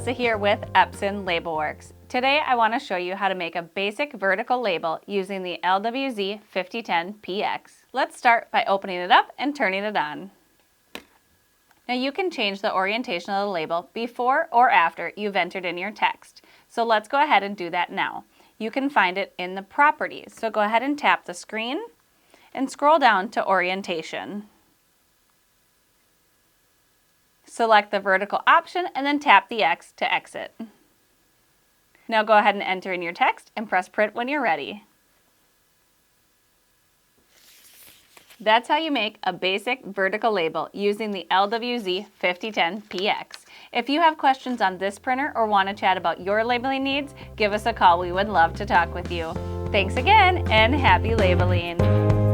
Melissa here with Epson LabelWorks. Today I want to show you how to make a basic vertical label using the LW-Z5010PX. Let's start by opening it up and turning it on. Now you can change the orientation of the label before or after you've entered in your text. So let's go ahead and do that now. You can find it in the properties. So go ahead and tap the screen and scroll down to orientation. Select the vertical option and then tap the X to exit. Now go ahead and enter in your text and press print when you're ready. That's how you make a basic vertical label using the LW-Z5010PX. If you have questions on this printer or want to chat about your labeling needs, give us a call. We would love to talk with you. Thanks again and happy labeling!